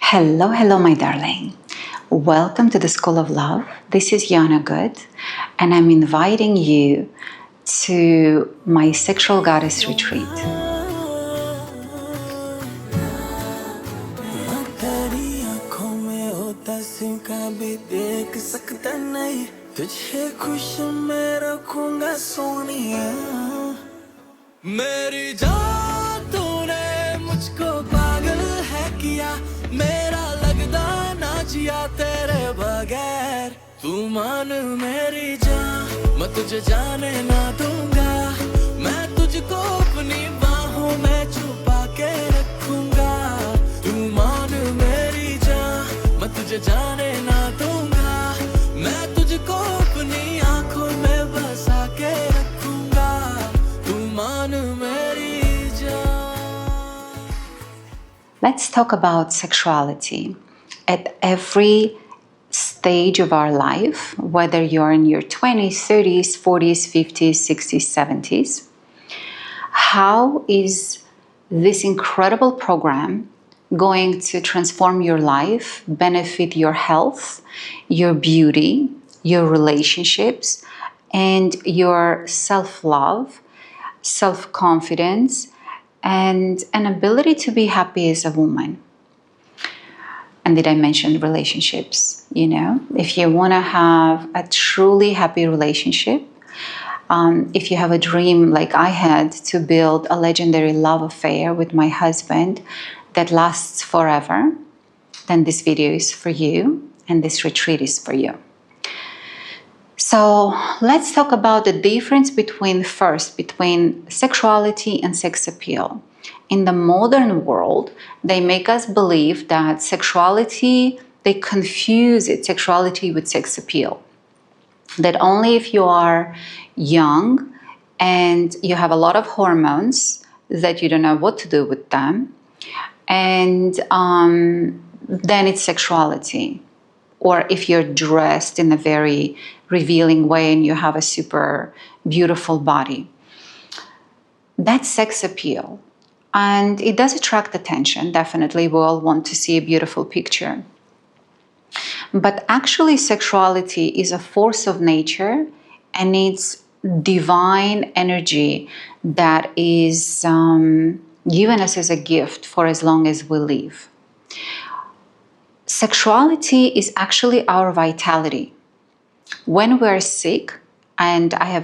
Hello, hello, my darling. Welcome to the School of Love. This is Yana Good, and I'm inviting you to my Sexual Goddess Retreat. मेरा लगदा ना जिया तेरे बगैर तू मान मेरी जान मैं तुझे जाने ना दूंगा मैं तुझको अपनी बाहों में छुपा के रखूंगा तू मान मेरी जान मैं तुझे जाने ना दूंगा मैं तुझको अपनी आंखों में बसा के रखूंगा तू मान मेरी जान. Let's talk about sexuality. At every stage of our life, whether you're in your 20s, 30s, 40s, 50s, 60s, 70s, how is this incredible program going to transform your life, benefit your health, your beauty, your relationships, and your self-love, self-confidence, and an ability to be happy as a woman. And did I mention relationships? You know, if you want to have a truly happy relationship, if you have a dream like I had to build a legendary love affair with my husband that lasts forever, then this video is for you and this retreat is for you. So let's talk about the difference between sexuality and sex appeal. In the modern world, they make us believe that they confuse sexuality with sex appeal. That only if you are young and you have a lot of hormones that you don't know what to do with them, and then it's sexuality. Or if you're dressed in a very revealing way and you have a super beautiful body. That's sex appeal. And it does attract attention, definitely. We all want to see a beautiful picture. But actually, sexuality is a force of nature and it's divine energy that is given us as a gift for as long as we live. Sexuality is actually our vitality. When we're sick, and I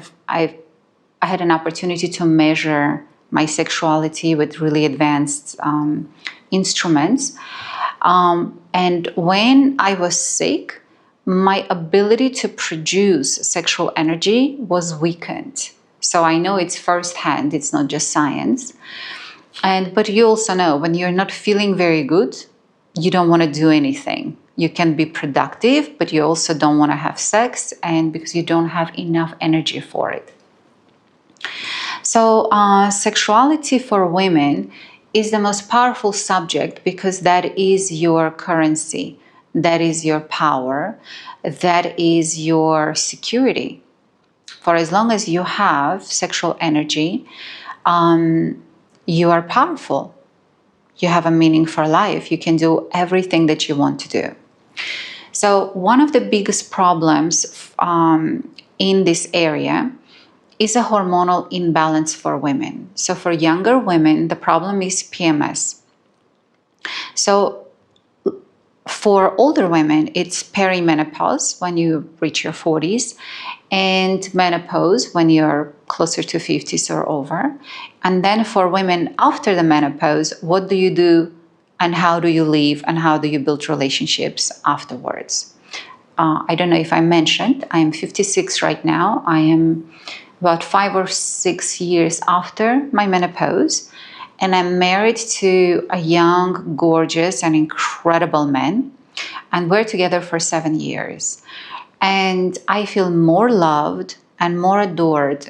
had an opportunity to measure my sexuality with really advanced instruments, and when I was sick, my ability to produce sexual energy was weakened. So I know it's firsthand, it's not just science. But you also know when you're not feeling very good, you don't want to do anything. You can be productive, but you also don't want to have sex, and because you don't have enough energy for it. So sexuality for women is the most powerful subject because that is your currency, that is your power, that is your security. For as long as you have sexual energy, you are powerful. You have a meaning for life. You can do everything that you want to do. So one of the biggest problems in this area is a hormonal imbalance for women. So for younger women, the problem is PMS. So for older women, it's perimenopause when you reach your 40s, and menopause when you're closer to 50s or over. And then for women after the menopause, what do you do and how do you live and how do you build relationships afterwards? I don't know if I mentioned, I am 56 right now. I am about 5 or 6 years after my menopause, and I'm married to a young, gorgeous, and incredible man, and we're together for 7 years. And I feel more loved and more adored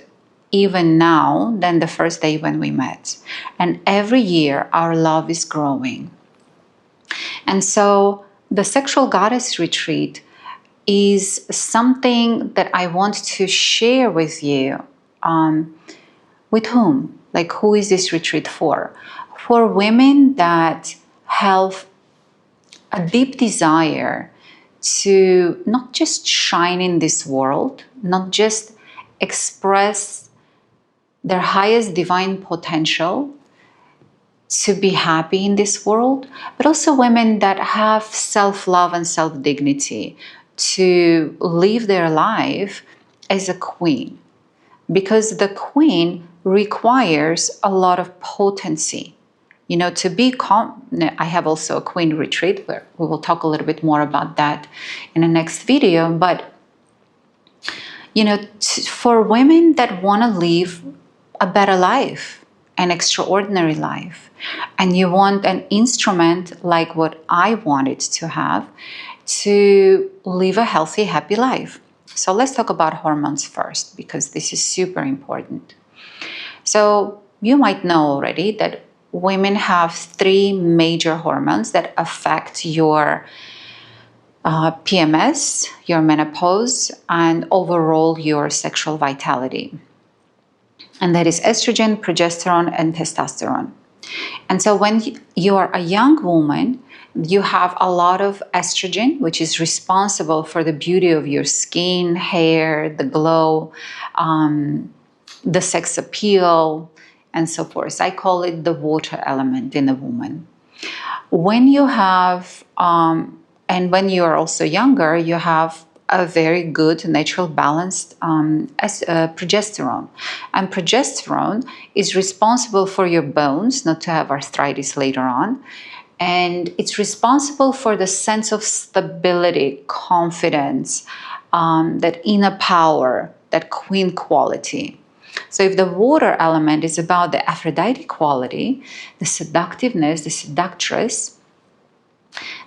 even now than the first day when we met. And every year our love is growing. And so the Sexual Goddess Retreat is something that I want to share with you. With whom? Like, who is this retreat for? For women that have a deep desire to not just shine in this world, not just express their highest divine potential, to be happy in this world, but also women that have self-love and self-dignity to live their life as a queen. Because the queen requires a lot of potency. You know, to be I have also a queen retreat where we will talk a little bit more about that in the next video. But, you know, for women that want to live a better life, an extraordinary life, and you want an instrument like what I wanted to have to live a healthy, happy life. So let's talk about hormones first, because this is super important. So you might know already that women have 3 major hormones that affect your PMS, your menopause, and overall your sexual vitality. And that is estrogen, progesterone, and testosterone. And so when you are a young woman, you have a lot of estrogen, which is responsible for the beauty of your skin, hair, the glow, the sex appeal, and so forth. I call it the water element in a woman. When you have, and when you are also younger, you have a very good natural balanced progesterone. And progesterone is responsible for your bones, not to have arthritis later on. And it's responsible for the sense of stability, confidence, that inner power, that queen quality. So if the water element is about the Aphrodite quality, the seductiveness, the seductress,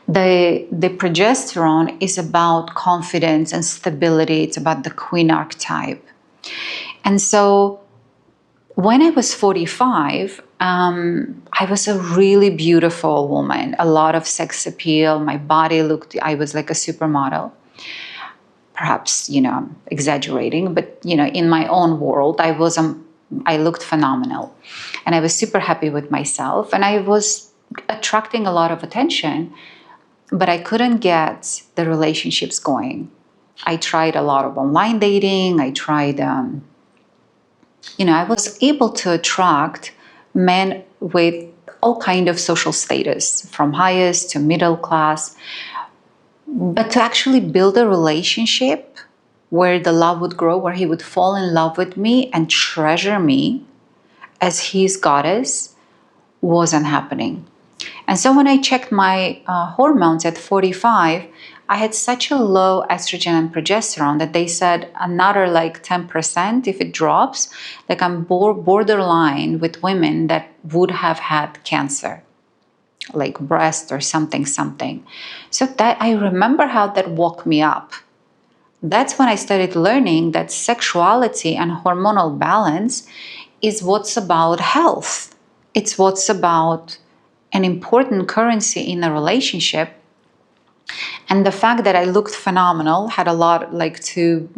the progesterone is about confidence and stability. It's about the queen archetype. And so when I was 45, I was a really beautiful woman, a lot of sex appeal. My body I was like a supermodel. Perhaps, you know, exaggerating, but, you know, in my own world, I looked phenomenal. And I was super happy with myself. And I was attracting a lot of attention, but I couldn't get the relationships going. I tried a lot of online dating. I tried, you know, I was able to attract men with all kind of social status, from highest to middle class. But to actually build a relationship where the love would grow, where he would fall in love with me and treasure me as his goddess, wasn't happening. And so when I checked my hormones at 45, I had such a low estrogen and progesterone that they said another like 10% if it drops, like I'm borderline with women that would have had cancer, like breast or something. So that I remember how that woke me up. That's when I started learning that sexuality and hormonal balance is what's about health. It's what's about an important currency in a relationship. And the fact that I looked phenomenal, had a lot, like 2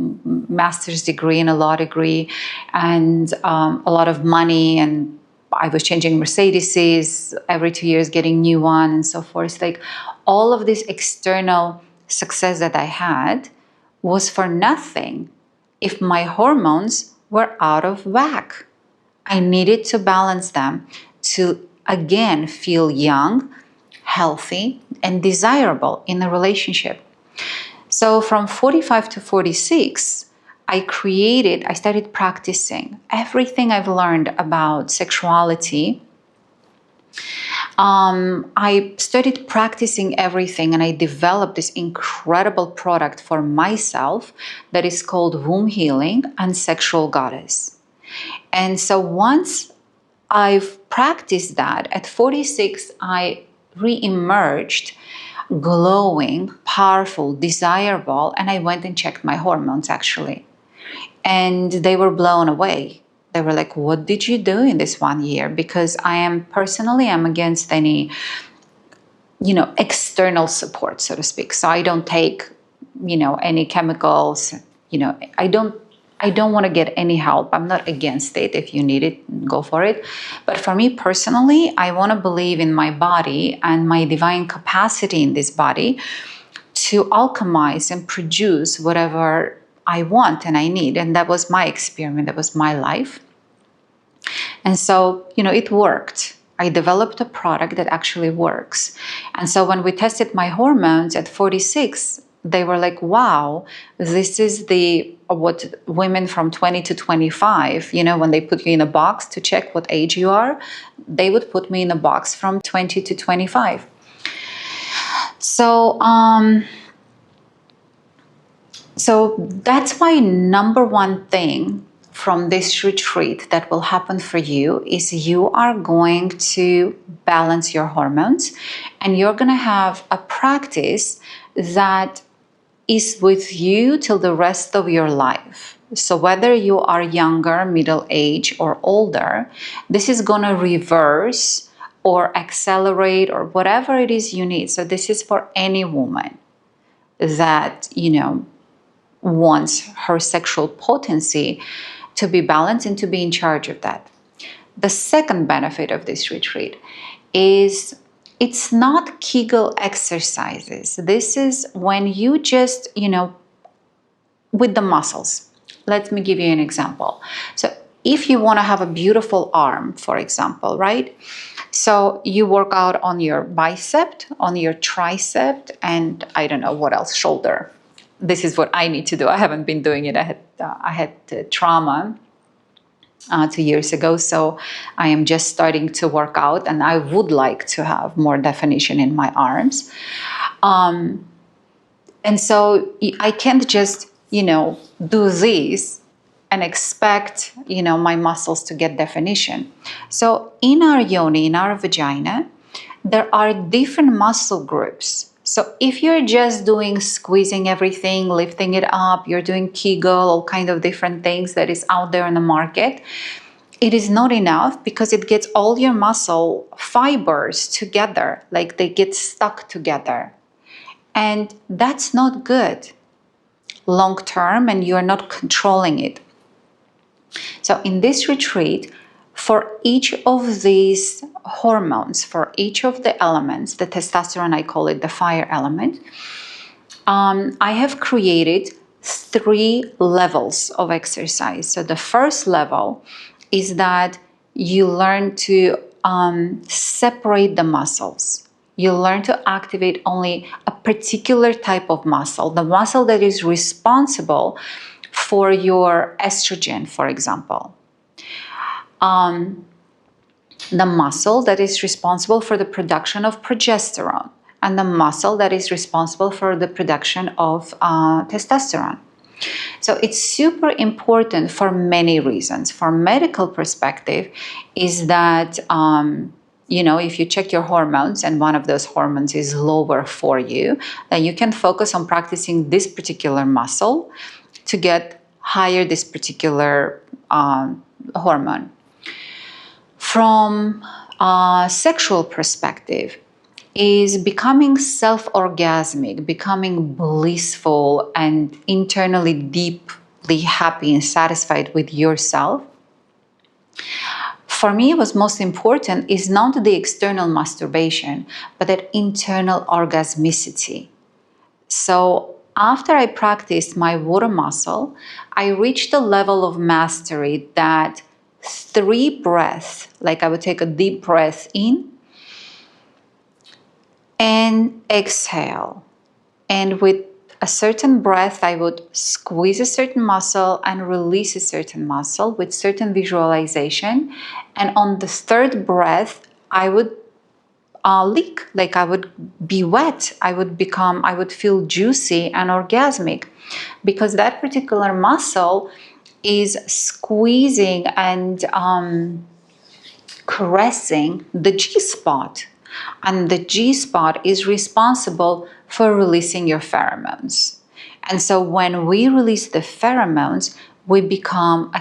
master's degree and a law degree, and a lot of money, and I was changing Mercedeses every 2 years, getting new one, and so forth. Like all of this external success that I had was for nothing if my hormones were out of whack. I needed to balance them to again feel young, healthy, and desirable in a relationship. So from 45 to 46, I started practicing everything I've learned about sexuality. I started practicing everything, and I developed this incredible product for myself that is called Womb Healing and Sexual Goddess. And so once I've practiced that, at 46, I re-emerged glowing, powerful, desirable, and I went and checked my hormones actually. And they were blown away. They were like, what did you do in this 1 year? Because I'm against any, you know, external support, so to speak. So I don't take, you know, any chemicals, you know, I don't I don't want to get any help. I'm not against it. If you need it, go for it. But for me personally, I want to believe in my body and my divine capacity in this body to alchemize and produce whatever I want and I need. And that was my experiment. That was my life. And so, it worked. I developed a product that actually works. And so when we tested my hormones at 46, they were like, wow, this is what women from 20 to 25, when they put you in a box to check what age you are, they would put me in a box from 20 to 25. So, so that's my number one thing from this retreat that will happen for you is you are going to balance your hormones, and you're going to have a practice that is with you till the rest of your life. So whether you are younger, middle age, or older, this is going to reverse or accelerate or whatever it is you need. So this is for any woman that, wants her sexual potency to be balanced and to be in charge of that. The second benefit of this retreat is it's not Kegel exercises. This is when you just, with the muscles. Let me give you an example. So if you want to have a beautiful arm, for example, right? So you work out on your bicep, on your tricep, and I don't know what else, shoulder. This is what I need to do. I haven't been doing it. I had trauma 2 years ago, so I am just starting to work out, and I would like to have more definition in my arms. And so I can't just, do this and expect, my muscles to get definition. So in our yoni, in our vagina, there are different muscle groups. So if you're just doing squeezing everything, lifting it up, you're doing Kegel, all kind of different things that is out there in the market, it is not enough because it gets all your muscle fibers together, like they get stuck together. And that's not good long term, and you're not controlling it. So in this retreat, for each of these hormones, for each of the elements, the testosterone, I call it the fire element, I have created 3 levels of exercise. So the first level is that you learn to separate the muscles. You learn to activate only a particular type of muscle, the muscle that is responsible for your estrogen, for example. The muscle that is responsible for the production of progesterone, and the muscle that is responsible for the production of testosterone. So it's super important for many reasons. From medical perspective, is that if you check your hormones and one of those hormones is lower for you, then you can focus on practicing this particular muscle to get higher this particular hormone. From a sexual perspective, is becoming self-orgasmic, becoming blissful and internally deeply happy and satisfied with yourself. For me, what's most important is not the external masturbation, but that internal orgasmicity. So after I practiced my water muscle, I reached a level of mastery that 3 breaths, like I would take a deep breath in and exhale. And with a certain breath, I would squeeze a certain muscle and release a certain muscle with certain visualization. And on the 3rd breath, I would leak, like I would be wet. I would feel juicy and orgasmic because that particular muscle is squeezing and caressing the G-spot. And the G-spot is responsible for releasing your pheromones. And so when we release the pheromones, we become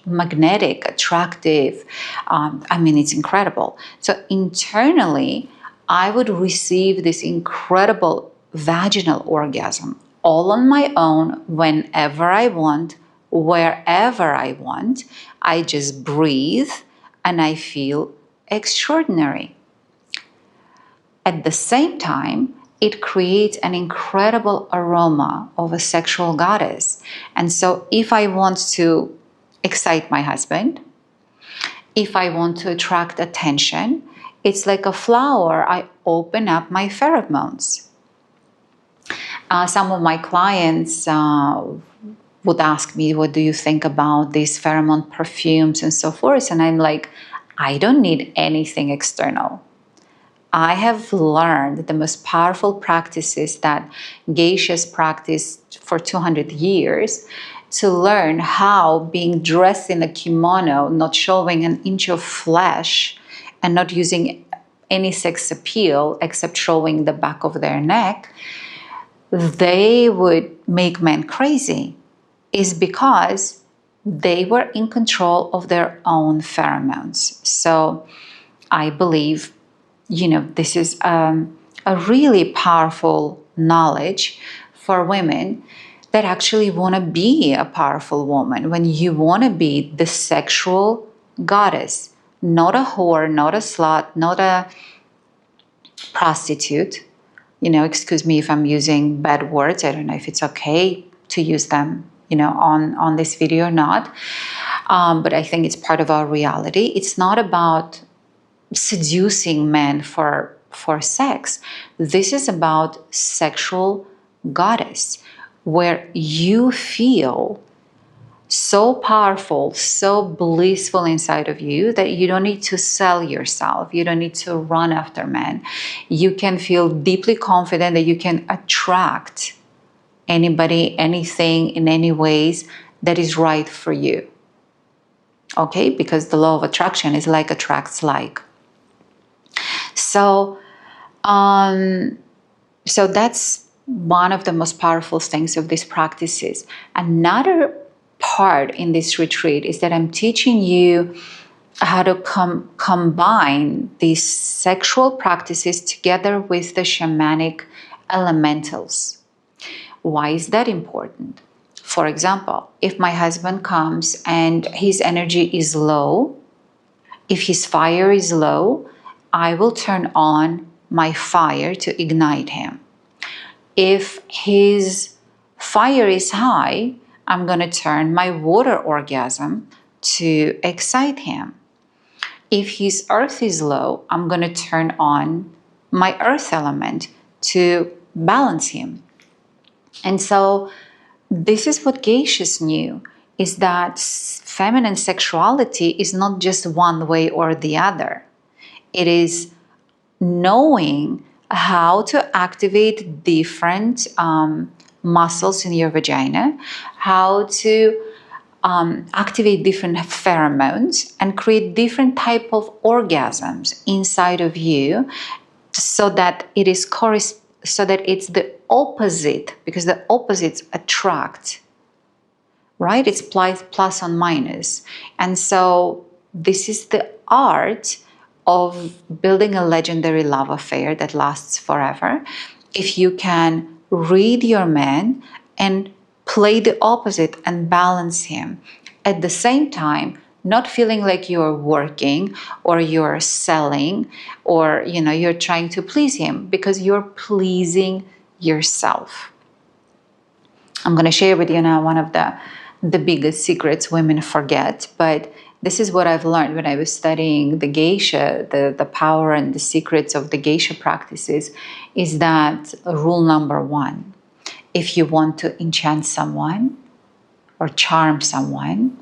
magnetic, attractive. It's incredible. So internally, I would receive this incredible vaginal orgasm all on my own, whenever I want, wherever I want. I just breathe and I feel extraordinary. At the same time, it creates an incredible aroma of a sexual goddess. And so if I want to excite my husband, if I want to attract attention, it's like a flower. I open up my pheromones. Some of my clients would ask me, what do you think about these pheromone perfumes and so forth? And I'm like, I don't need anything external. I have learned the most powerful practices that Geishas practiced for 200 years to learn how being dressed in a kimono, not showing an inch of flesh and not using any sex appeal except showing the back of their neck, they would make men crazy, is because they were in control of their own pheromones. So I believe, this is a really powerful knowledge for women that actually want to be a powerful woman. When you want to be the sexual goddess, not a whore, not a slut, not a prostitute. Excuse me if I'm using bad words. I don't know if it's okay to use them, on this video or not. But I think it's part of our reality. It's not about seducing men for sex. This is about sexual goddess, where you feel so powerful, so blissful inside of you that you don't need to sell yourself. You don't need to run after men. You can feel deeply confident that you can attract anybody, anything, in any ways that is right for you. Okay? Because the law of attraction is like attracts like. So that's one of the most powerful things of these practices. Another part in this retreat is that I'm teaching you how to combine these sexual practices together with the shamanic elementals. Why is that important? For example, if my husband comes and his energy is low, if his fire is low, I will turn on my fire to ignite him. If his fire is high, I'm going to turn my water orgasm to excite him. If his earth is low, I'm going to turn on my earth element to balance him. And so this is what Geishas knew, is that feminine sexuality is not just one way or the other. It is knowing how to activate different muscles in your vagina, how to activate different pheromones and create different type of orgasms inside of you, so that it's the opposite, because the opposites attract, right? It's plus and minus. And so this is the art of building a legendary love affair that lasts forever. If you can read your man and play the opposite and balance him at the same time, not feeling like you're working or you're selling or you're trying to please him, because you're pleasing yourself. I'm going to share with you now one of the biggest secrets women forget, but this is what I've learned when I was studying the geisha, the power and the secrets of the geisha practices, is that rule number one: if you want to enchant someone or charm someone,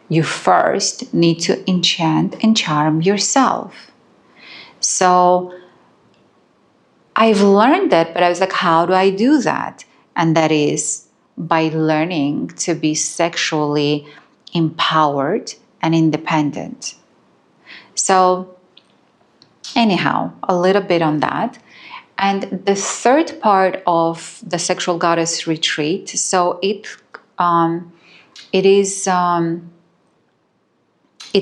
you first need to enchant and charm yourself. So I've learned that, but I was like, how do I do that? And that is by learning to be sexually empowered and independent. So anyhow, a little bit on that. And the third part of the Sexual Goddess Retreat, so it's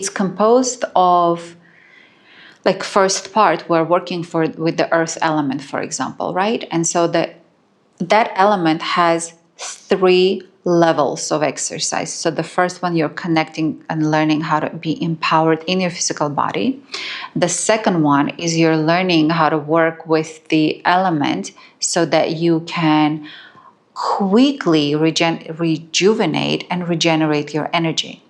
composed of, like, first part, we're working with the earth element, for example, right? And so that element has 3 levels of exercise. So the first one, you're connecting and learning how to be empowered in your physical body. The second one is you're learning how to work with the element so that you can quickly rejuvenate and regenerate your energy.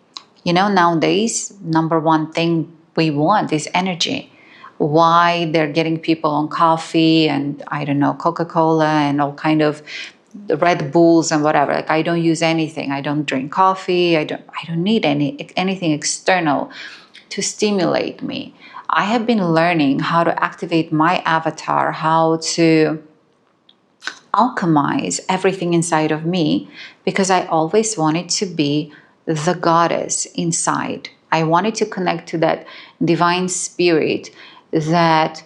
You know, nowadays, number one thing we want is energy. Why they're getting people on coffee and, I don't know, Coca-Cola and all kind of Red Bulls and whatever. Like, I don't use anything. I don't drink coffee. I don't need anything external to stimulate me. I have been learning how to activate my avatar, how to alchemize everything inside of me, because I always wanted to be the goddess inside. I wanted to connect to that divine spirit that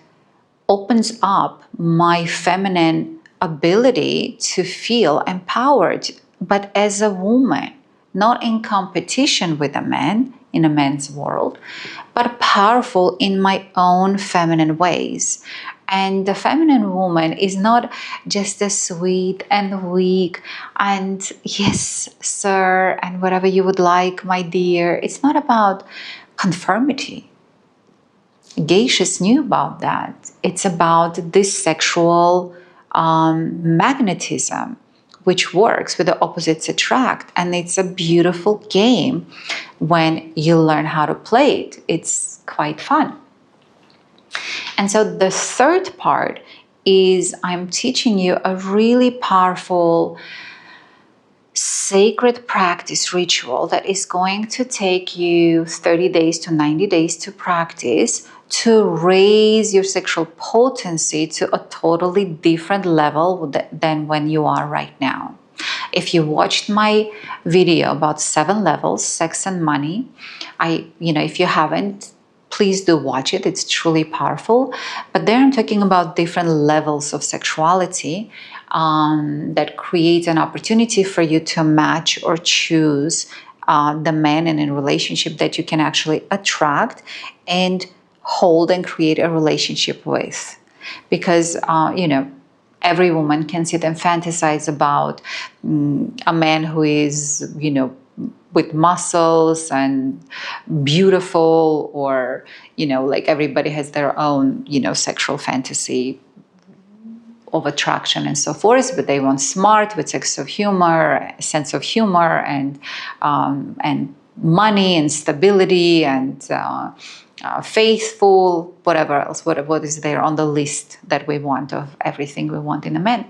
opens up my feminine ability to feel empowered, but as a woman, not in competition with a man in a man's world, but powerful in my own feminine ways. And the feminine woman is not just a sweet and weak and yes, sir, and whatever you would like, my dear. It's not about conformity. Geishas knew about that. It's about this sexual magnetism, which works with the opposites attract. And it's a beautiful game when you learn how to play it. It's quite fun. And so the third part is I'm teaching you a really powerful sacred practice ritual that is going to take you 30 days to 90 days to practice to raise your sexual potency to a totally different level than when you are right now. If you watched my video about 7 levels, sex and money, if you haven't, please do watch it. It's truly powerful. But there I'm talking about different levels of sexuality that create an opportunity for you to match or choose the man in a relationship that you can actually attract and hold and create a relationship with. Because, every woman can sit and fantasize about a man who is, with muscles and beautiful, or, like everybody has their own, sexual fantasy of attraction and so forth, but they want smart with sense of humor, and money and stability and faithful, whatever else, what is there on the list that we want of everything we want in a man.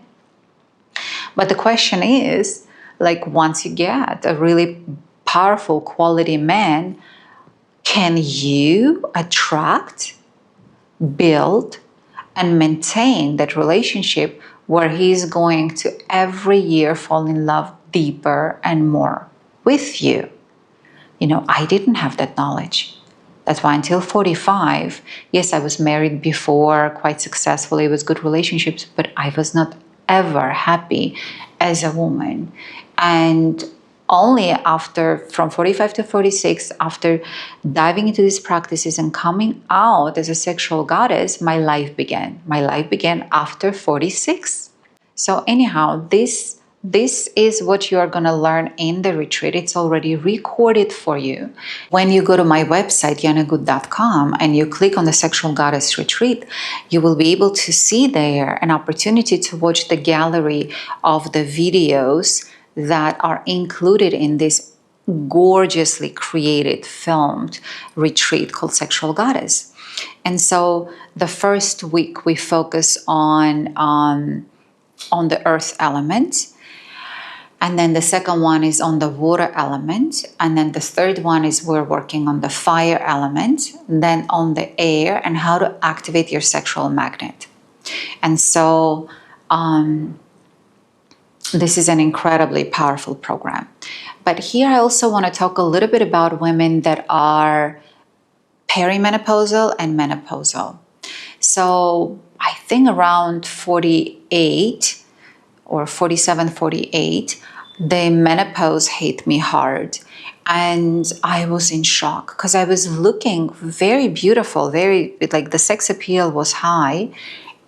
But the question is, like, once you get a really powerful quality man, can you attract, build, and maintain that relationship where he's going to every year fall in love deeper and more with you? I didn't have that knowledge. That's why until 45, yes, I was married before, quite successfully, it was good relationships, but I was not ever happy as a woman. And only after, from 45 to 46, after diving into these practices and coming out as a sexual goddess, my life began. My life began after 46. So anyhow, this is what you are going to learn in the retreat. It's already recorded for you. When you go to my website, yanagood.com, and you click on the Sexual Goddess Retreat, you will be able to see there an opportunity to watch the gallery of the videos that are included in this gorgeously created, filmed retreat called Sexual Goddess. And so the first week we focus on the earth element. And then the second one is on the water element. And then the third one is we're working on the fire element, then on the air and how to activate your sexual magnet. And so this is an incredibly powerful program. But here I also want to talk a little bit about women that are perimenopausal and menopausal. So I think around 48 or 47, 48, the menopause hit me hard. And I was in shock because I was looking very beautiful, very, like, the sex appeal was high.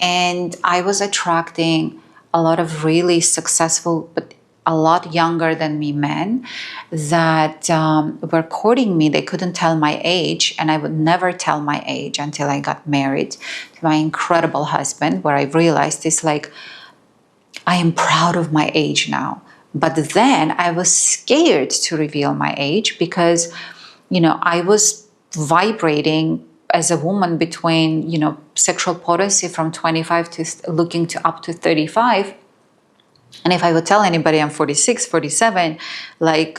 And I was attracting a lot of really successful, but a lot younger than me men that were courting me. They couldn't tell my age, and I would never tell my age until I got married to my incredible husband, where I realized it's like, I am proud of my age now. But then I was scared to reveal my age because, I was vibrating as a woman between, sexual potency from 25 to looking to up to 35. And if I would tell anybody I'm 46, 47, I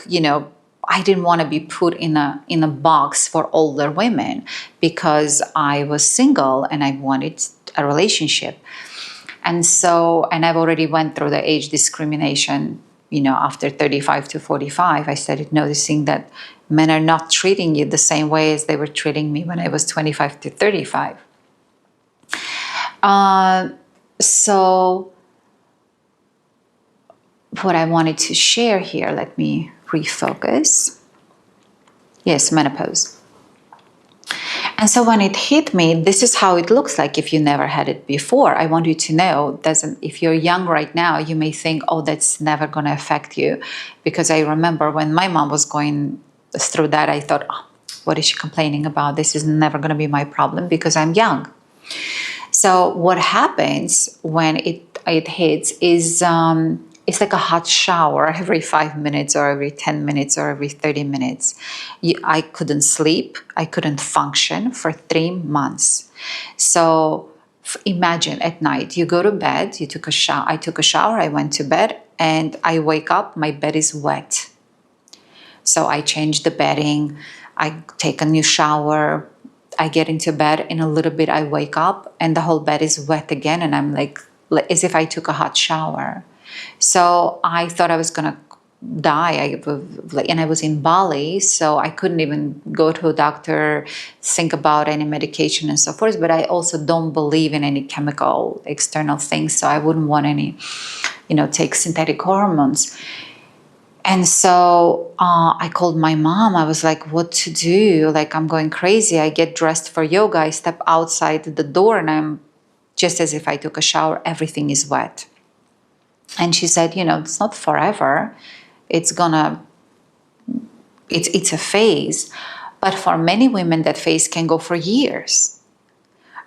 didn't want to be put in a box for older women because I was single and I wanted a relationship. And I've already went through the age discrimination, after 35 to 45. I started noticing that men are not treating you the same way as they were treating me when I was 25 to 35. So what I wanted to share here, let me refocus. Yes, menopause. And so when it hit me, this is how it looks like if you never had it before. I want you to know, if you're young right now, you may think, oh, that's never going to affect you. Because I remember when my mom was going through that, I thought, oh, what is she complaining about? This is never going to be my problem because I'm young. So what happens when it hits is it's like a hot shower every 5 minutes or every 10 minutes or every 30 minutes. I couldn't sleep. I couldn't function for 3 months. So imagine at night, you go to bed, I took a shower, I went to bed, and I wake up, my bed is wet. So I change the bedding, I take a new shower, I get into bed, in a little bit I wake up and the whole bed is wet again, and I'm like as if I took a hot shower. So I thought I was gonna die. And I was in Bali, so I couldn't even go to a doctor, think about any medication and so forth. But I also don't believe in any chemical external things, so I wouldn't want any, take synthetic hormones. And so I called my mom. I was like, what to do? Like, I'm going crazy. I get dressed for yoga. I step outside the door and I'm just as if I took a shower. Everything is wet. And she said, it's not forever. It's a phase. But for many women, that phase can go for years.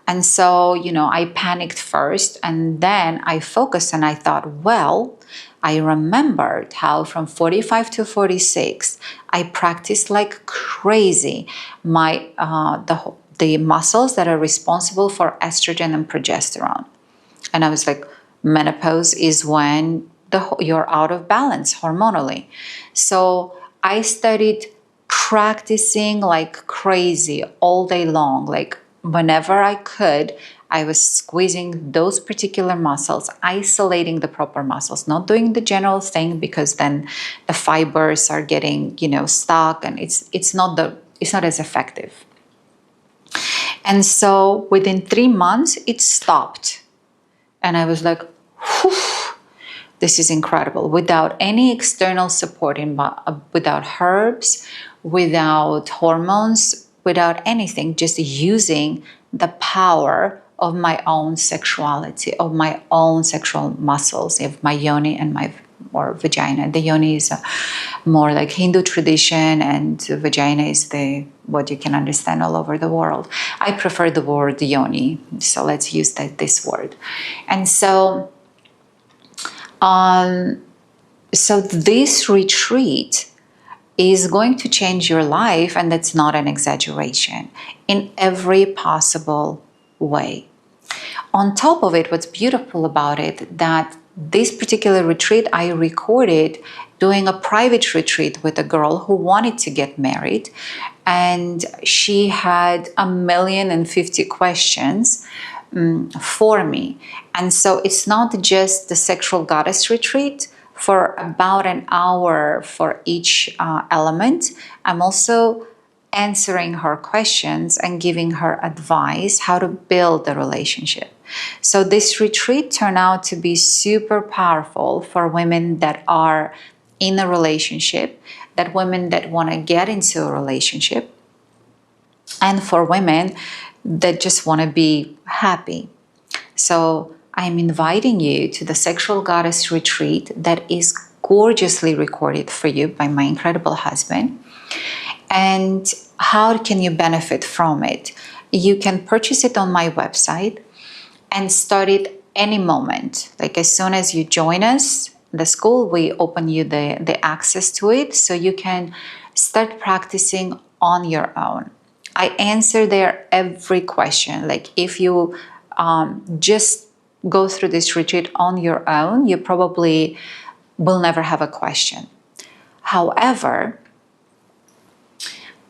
And so, I panicked first, and then I focused and I thought, well, I remembered how from 45 to 46, I practiced like crazy the muscles that are responsible for estrogen and progesterone. And I was like, menopause is when you're out of balance hormonally. So I started practicing like crazy all day long. Like whenever I could, I was squeezing those particular muscles, isolating the proper muscles, not doing the general thing because then the fibers are getting, stuck, and it's not as effective. And so within 3 months, it stopped. And I was like, whew, this is incredible. Without any external support, without herbs, without hormones, without anything, just using the power of my own sexuality, of my own sexual muscles, of my Yoni and or vagina. The Yoni is more like Hindu tradition, and vagina is what you can understand all over the world. I prefer the word Yoni, so let's use this word. And so this retreat is going to change your life, and that's not an exaggeration, in every possible way. On top of it, what's beautiful about it, that this particular retreat I recorded doing a private retreat with a girl who wanted to get married, and she had 1,050,000 questions for me. And so it's not just the sexual goddess retreat for about an hour for each element. I'm also answering her questions and giving her advice how to build the relationship. So this retreat turned out to be super powerful for women that are in a relationship, that women that want to get into a relationship, and for women that just want to be happy. So I'm inviting you to the Sexual Goddess Retreat that is gorgeously recorded for you by my incredible husband. And how can you benefit from it? You can purchase it on my website and start it any moment. Like as soon as you join us, the school, we open you the access to it so you can start practicing on your own. I answer there every question. Like if you just go through this retreat on your own, you probably will never have a question. However,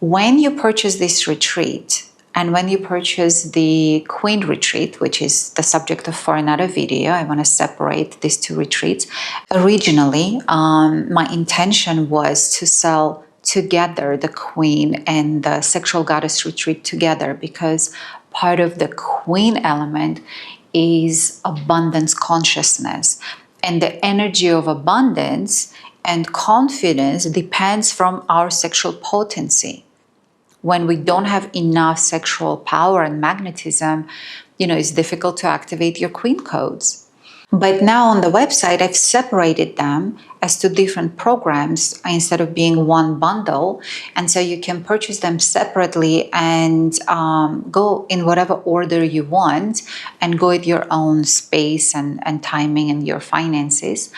when you purchase this retreat and when you purchase the Queen retreat, which is the subject of for another video, I want to separate these two retreats. Originally, my intention was to sell together the Queen and the Sexual Goddess retreat together, because part of the Queen element is abundance consciousness, and the energy of abundance and confidence depends from our sexual potency. When we don't have enough sexual power and magnetism, it's difficult to activate your Queen codes. But now on the website, I've separated them as two different programs instead of being one bundle. And so you can purchase them separately and go in whatever order you want and go at your own space and timing and your finances.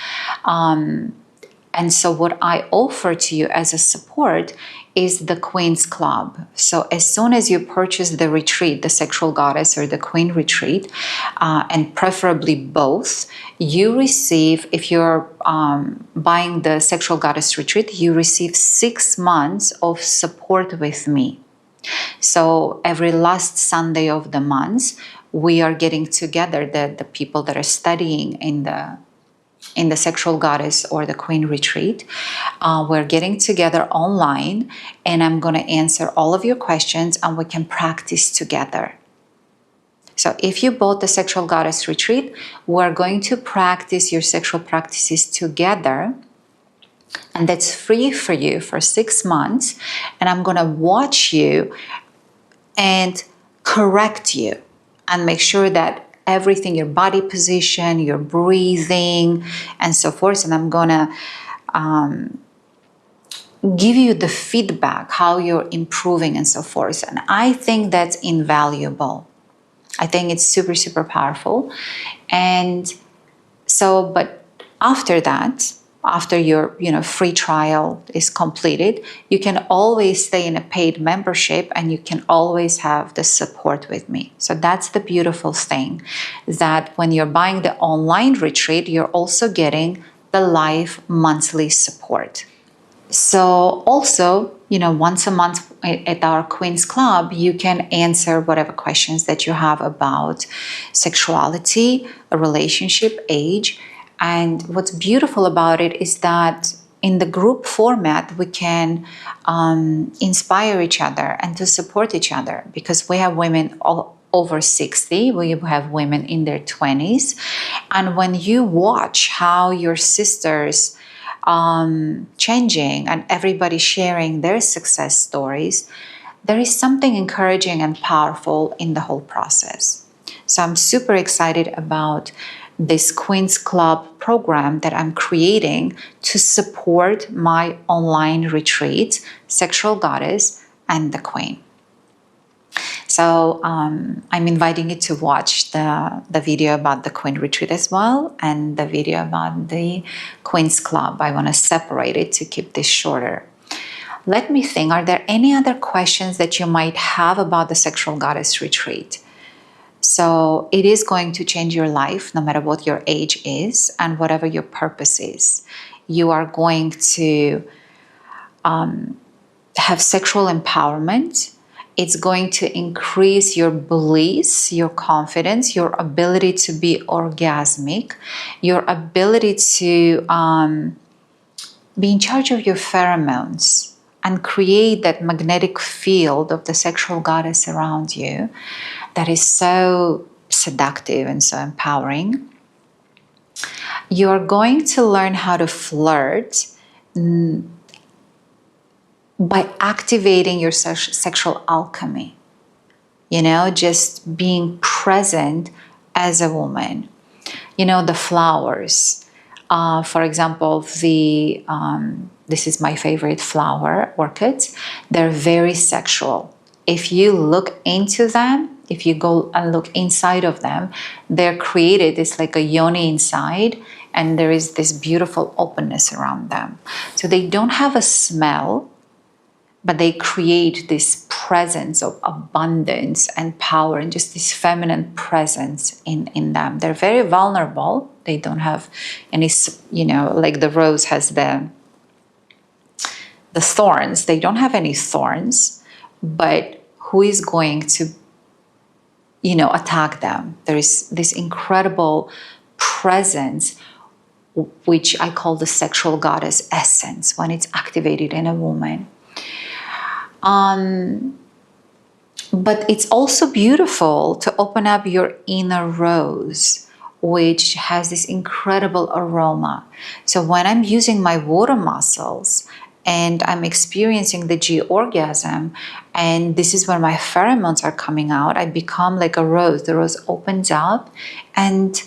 And so what I offer to you as a support is the Queen's Club. So as soon as you purchase the retreat, the Sexual Goddess or the Queen retreat, and preferably both, you receive, if you're buying the Sexual Goddess retreat, you receive 6 months of support with me. So every last Sunday of the month, we are getting together, the people that are studying in the Sexual Goddess or the Queen retreat. We're getting together online, and I'm going to answer all of your questions and we can practice together. So if you bought the Sexual Goddess retreat, we're going to practice your sexual practices together, and that's free for you for 6 months. And I'm going to watch you and correct you and make sure that everything, your body position, your breathing, and so forth. And I'm gonna give you the feedback, how you're improving and so forth. And I think that's invaluable. I think it's super, super powerful. And so, but after that, after your free trial is completed, you can always stay in a paid membership and you can always have the support with me. So that's the beautiful thing, that when you're buying the online retreat, you're also getting the live monthly support. So also, once a month at our Queen's Club, you can answer whatever questions that you have about sexuality, a relationship, age. And what's beautiful about it is that in the group format, we can inspire each other and to support each other, because we have women all over 60, we have women in their 20s. And when you watch how your sisters changing and everybody sharing their success stories, there is something encouraging and powerful in the whole process. So I'm super excited about this Queen's Club program that I'm creating to support my online retreats, Sexual Goddess and the Queen. So I'm inviting you to watch the video about the Queen retreat as well, and the video about the Queen's Club. I want to separate it to keep this shorter. Let me think, are there any other questions that you might have about the Sexual Goddess retreat? So it is going to change your life no matter what your age is and whatever your purpose is. You are going to have sexual empowerment. It's going to increase your bliss, your confidence, your ability to be orgasmic, your ability to be in charge of your pheromones and create that magnetic field of the sexual goddess around you that is so seductive and so empowering. You are going to learn how to flirt by activating your sexual alchemy. Just being present as a woman. The flowers, For example, this is my favorite flower, orchids. They're very sexual. If you look into them, if you go and look inside of them, they're created, it's like a Yoni inside, and there is this beautiful openness around them. So they don't have a smell, but they create this presence of abundance and power and just this feminine presence in them. They're very vulnerable. They don't have any, like the rose has the thorns. They don't have any thorns, but who is going to, attack them? There is this incredible presence, which I call the sexual goddess essence when it's activated in a woman. But it's also beautiful to open up your inner rose, which has this incredible aroma. So when I'm using my water muscles and I'm experiencing the G orgasm, and this is where my pheromones are coming out, I become like a rose. The rose opens up and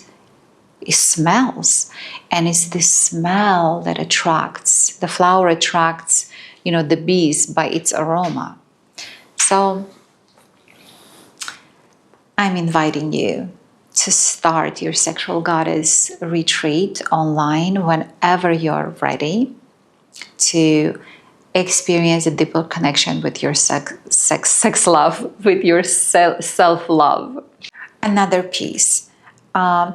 it smells. And it's this smell that attracts, the flower attracts, the bees by its aroma. So I'm inviting you to start your Sexual Goddess retreat online whenever you're ready to experience a deeper connection with your sex love, with your self-love. Another piece.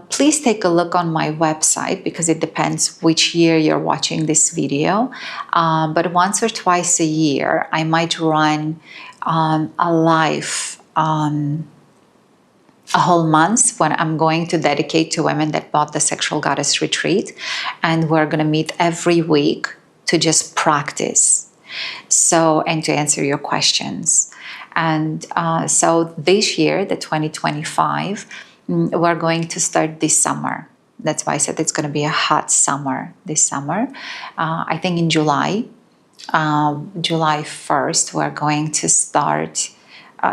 Please take a look on my website, because it depends which year you're watching this video. But once or twice a year, I might run a live, a whole month when I'm going to dedicate to women that bought the Sexual Goddess retreat. And we're going to meet every week to just practice. So, and to answer your questions. And so this year, the 2025, we're going to start this summer. That's why I said it's going to be a hot summer this summer. I think in July 1st, we're going to start.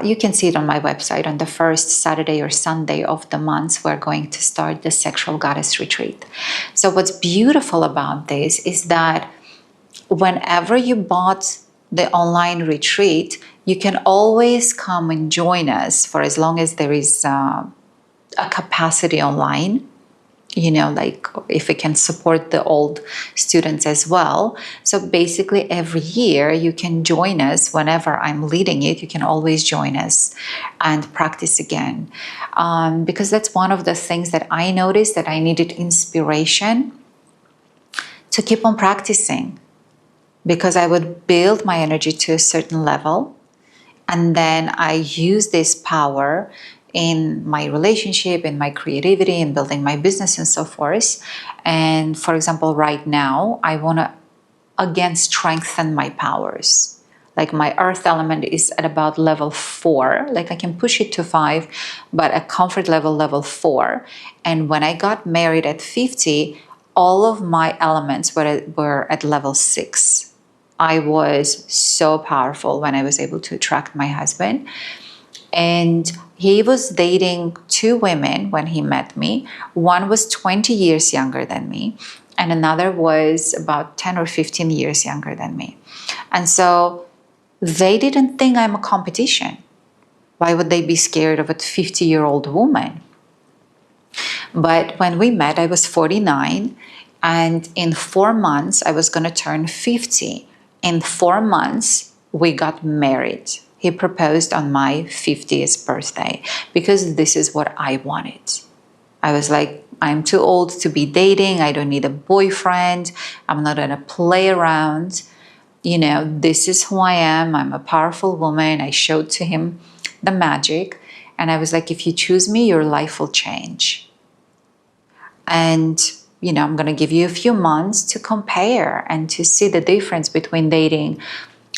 You can see it on my website. On the first Saturday or Sunday of the month, we're going to start the Sexual Goddess retreat. So what's beautiful about this is that whenever you bought the online retreat, you can always come and join us for as long as there is a capacity online, like if we can support the old students as well. So basically every year you can join us whenever I'm leading it. You can always join us and practice again. Because that's one of the things that I noticed, that I needed inspiration to keep on practicing. Because I would build my energy to a certain level, and then I use this power in my relationship, in my creativity, in building my business and so forth. And for example, right now, I want to again strengthen my powers. Like my earth element is at about level 4, like I can push it to 5, but a comfort level 4. And when I got married at 50, all of my elements were at level 6. I was so powerful when I was able to attract my husband. And he was dating 2 women when he met me. One was 20 years younger than me, and another was about 10 or 15 years younger than me. And so they didn't think I'm a competition. Why would they be scared of a 50-year-old woman? But when we met, I was 49, and in 4 months, I was going to turn 50. In 4 months, we got married. He proposed on my 50th birthday because this is what I wanted. I was like, I'm too old to be dating. I don't need a boyfriend. I'm not going to play around. This is who I am. I'm a powerful woman. I showed to him the magic. And I was like, if you choose me, your life will change. And I'm going to give you a few months to compare and to see the difference between dating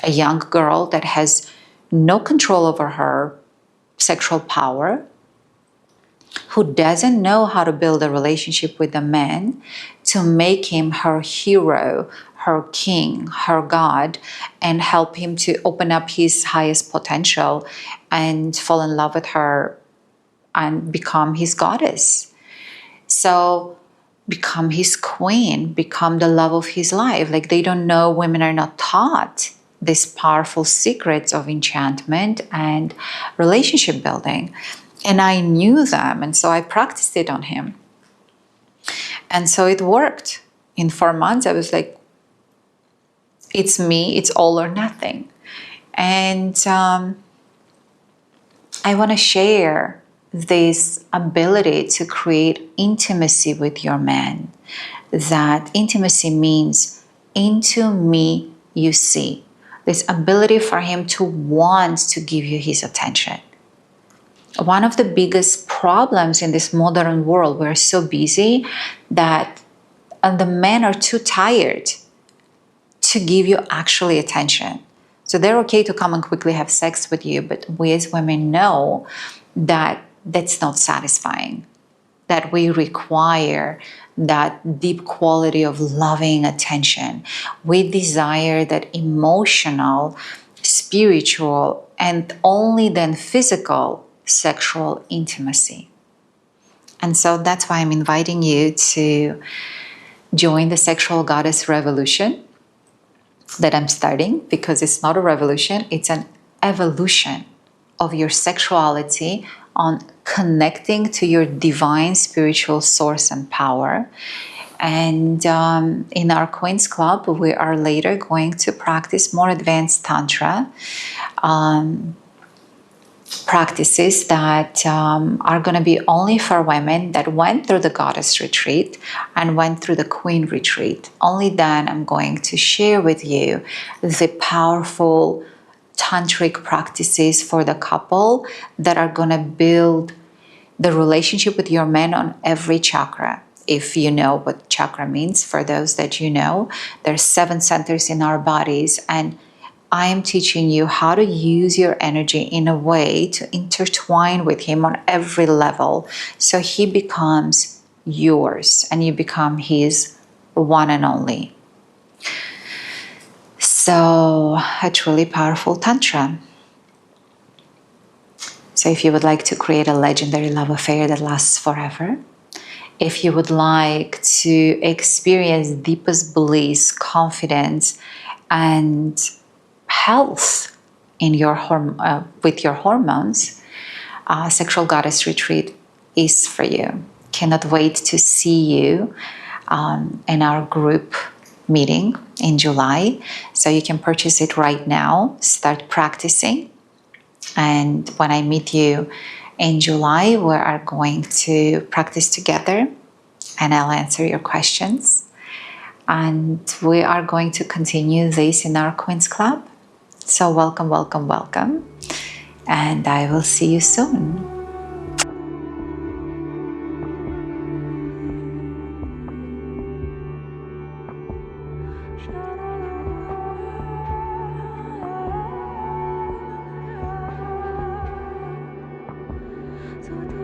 a young girl that has no control over her sexual power, who doesn't know how to build a relationship with a man to make him her hero, her king, her god, and help him to open up his highest potential and fall in love with her and become his goddess. So become his queen, become the love of his life. Like, they don't know, women are not taught these powerful secrets of enchantment and relationship building. And I knew them, and so I practiced it on him. And so it worked. In 4 months, I was like, it's me, it's all or nothing. And I want to share this ability to create intimacy with your man. That intimacy means into me you see. This ability for him to want to give you his attention. One of the biggest problems in this modern world, we're so busy that the men are too tired to give you actually attention. So they're okay to come and quickly have sex with you, but we as women know that that's not satisfying, that we require that deep quality of loving attention. We desire that emotional, spiritual, and only then physical sexual intimacy. And so that's why I'm inviting you to join the Sexual Goddess Revolution that I'm starting, because it's not a revolution, it's an evolution of your sexuality on connecting to your divine spiritual source and power. And in our Queen's Club, we are later going to practice more advanced tantra practices that are going to be only for women that went through the Goddess Retreat and went through the Queen Retreat. Only then I'm going to share with you the powerful tantric practices for the couple that are going to build the relationship with your man on every chakra. If you know what chakra means, for those that you know, there's 7 centers in our bodies, and I am teaching you how to use your energy in a way to intertwine with him on every level, so he becomes yours and you become his one and only. So, a truly powerful tantra. So if you would like to create a legendary love affair that lasts forever, if you would like to experience deepest bliss, confidence, and health in your with your hormones, Sexual Goddess Retreat is for you. Cannot wait to see you in our group meeting in July. So you can purchase it right now, start practicing. And when I meet you in July, we are going to practice together and I'll answer your questions. And we are going to continue this in our Queen's Club. So welcome, welcome, welcome. And I will see you soon. So